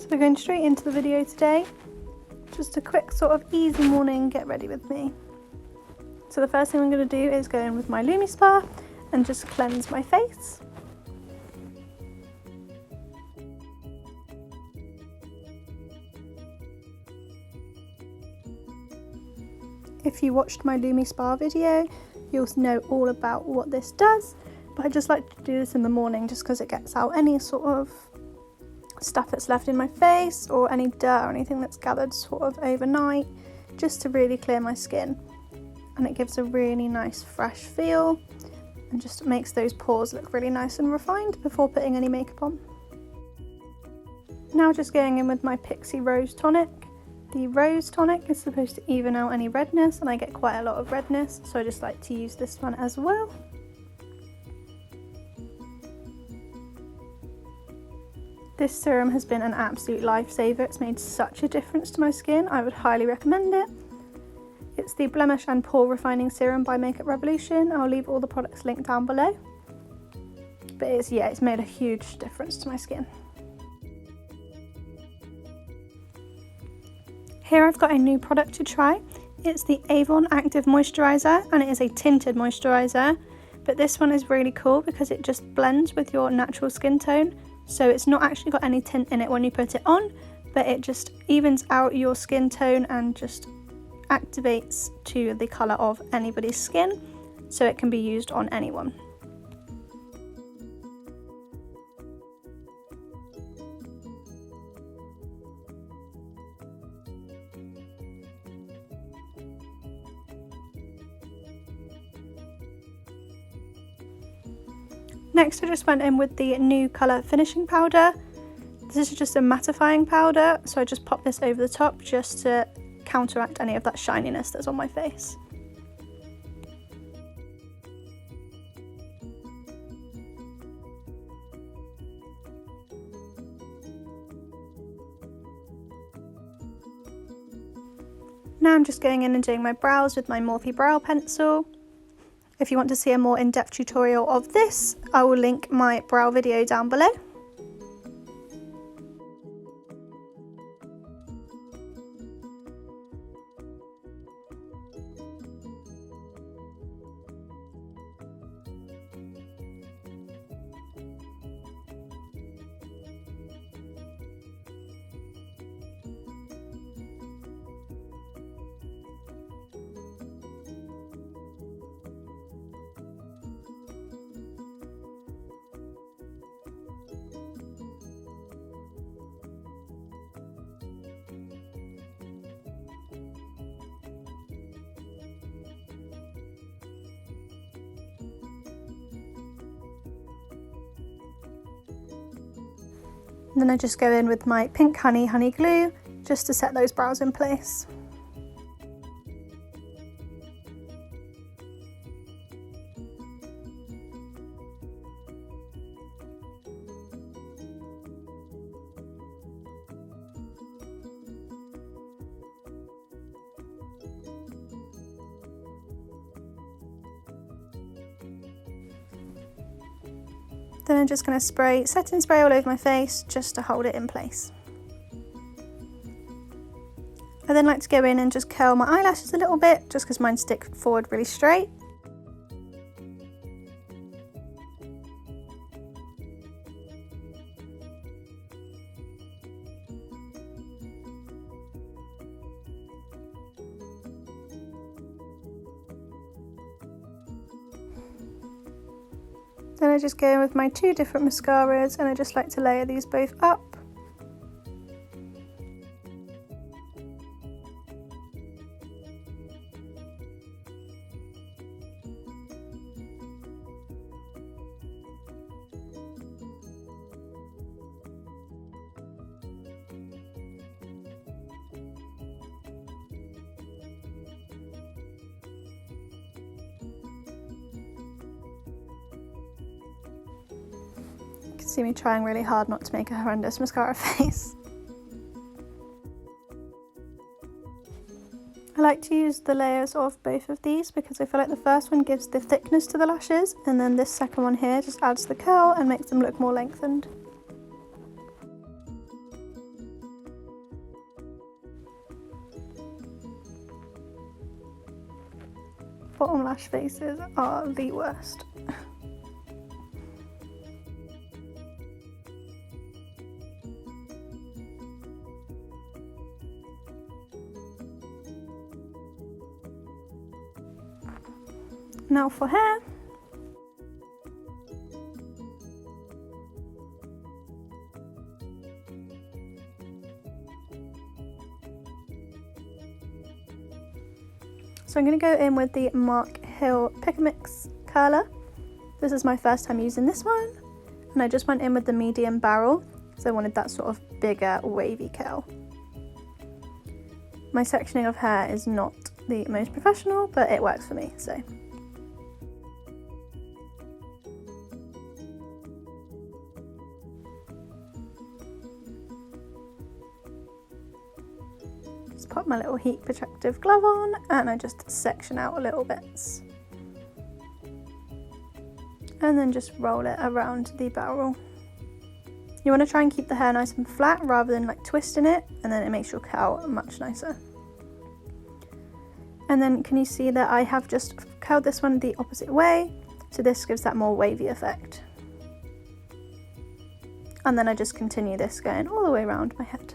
So going straight into the video today, just a quick sort of easy morning get ready with me. So the first thing I'm going to do is go in with my LumiSpa and just cleanse my face. If you watched my LumiSpa video, you'll know all about what this does, but I just like to do this in the morning just because it gets out any sort of stuff that's left in my face or any dirt or anything that's gathered sort of overnight, just to really clear my skin. And it gives a really nice fresh feel and just makes those pores look really nice and refined before putting any makeup on. Now just going in with my Pixie Rose Tonic. The Rose Tonic is supposed to even out any redness, and I get quite a lot of redness, so I just like to use this one as well. This serum has been an absolute lifesaver. It's made such a difference to my skin. I would highly recommend it. It's the Blemish and Pore Refining Serum by Makeup Revolution. I'll leave all the products linked down below. But it's made a huge difference to my skin. Here I've got a new product to try. It's the Avon Active Moisturiser, and it is a tinted moisturiser. But this one is really cool because it just blends with your natural skin tone. So it's not actually got any tint in it when you put it on, but it just evens out your skin tone and just activates to the colour of anybody's skin, so it can be used on anyone. Next, I just went in with the NuColour finishing powder. This is just a mattifying powder, so I just pop this over the top just to counteract any of that shininess that's on my face. Now I'm just going in and doing my brows with my Morphe brow pencil. If you want to see a more in-depth tutorial of this, I will link my brow video down below. And then I just go in with my Pink Honey glue just to set those brows in place. Then I'm just going to spray setting spray all over my face just to hold it in place. I then like to go in and just curl my eyelashes a little bit, just because mine stick forward really straight. Then I just go in with my two different mascaras, and I just like to layer these both up. See me trying really hard not to make a horrendous mascara face. I like to use the layers of both of these because I feel like the first one gives the thickness to the lashes, and then this second one here just adds the curl and makes them look more lengthened. bottom lash faces are the worst. Now for hair. So I'm going to go in with the Mark Hill Pick & Mix curler. This is my first time using this one, and I just went in with the medium barrel because I wanted that sort of bigger wavy curl. My sectioning of hair is not the most professional, but it works for me, so. Just put my little heat protective glove on and I just section out little bits. And then just roll it around the barrel. You want to try and keep the hair nice and flat rather than like twisting it, and then it makes your curl much nicer. And then can you see that I have just curled this one the opposite way, so this gives that more wavy effect. And then I just continue this going all the way around my head.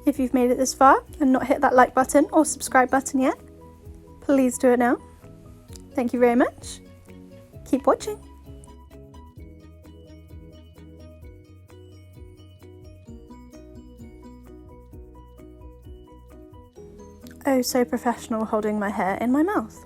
If you've made it this far and not hit that like button or subscribe button yet, please do it now. Thank you very much. Keep watching. Oh, so professional holding my hair in my mouth.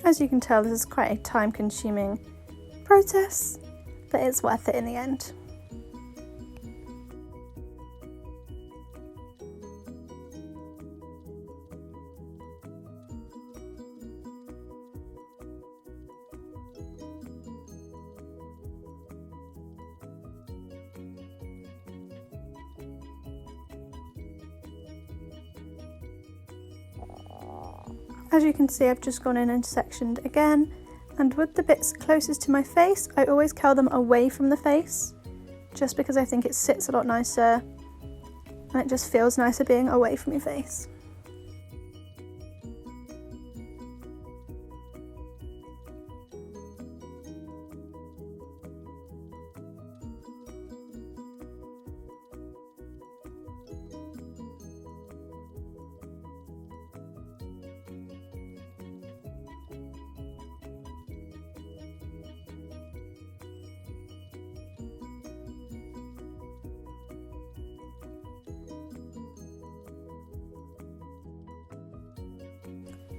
As you can tell, this is quite a time-consuming process, but it's worth it in the end. As you can see, I've just gone in and sectioned again, and with the bits closest to my face, I always curl them away from the face, just because I think it sits a lot nicer and it just feels nicer being away from your face.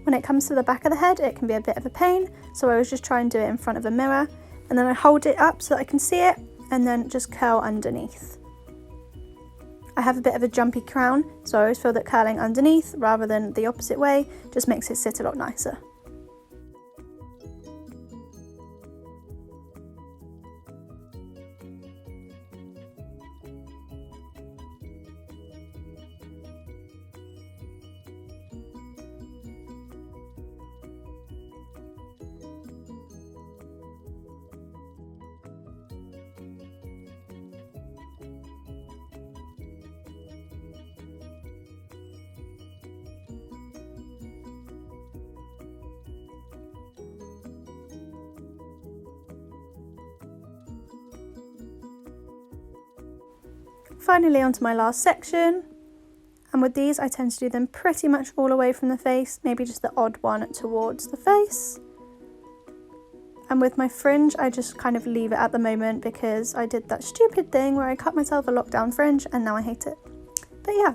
When it comes to the back of the head, it can be a bit of a pain, so I always just try and do it in front of a mirror, and then I hold it up so that I can see it, and then just curl underneath. I have a bit of a jumpy crown, so I always feel that curling underneath rather than the opposite way just makes it sit a lot nicer. Finally, onto my last section, and with these I tend to do them pretty much all away from the face, maybe just the odd one towards the face. And with my fringe, I just kind of leave it at the moment because I did that stupid thing where I cut myself a lockdown fringe and now I hate it. But yeah.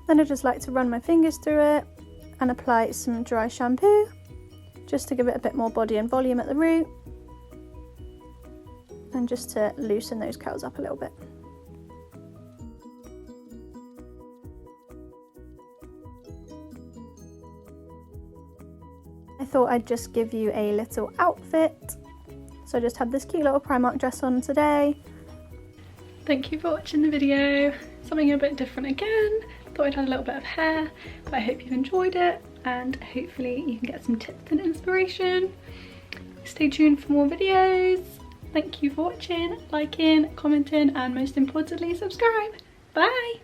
Then I just like to run my fingers through it and apply some dry shampoo just to give it a bit more body and volume at the root, and just to loosen those curls up a little bit. I thought I'd just give you a little outfit. So I just had this cute little Primark dress on today. Thank you for watching the video. Something a bit different again. Thought I'd had a little bit of hair, but I hope you've enjoyed it, and hopefully you can get some tips and inspiration. Stay tuned for more videos. Thank you for watching, liking, commenting, and most importantly, subscribe. Bye!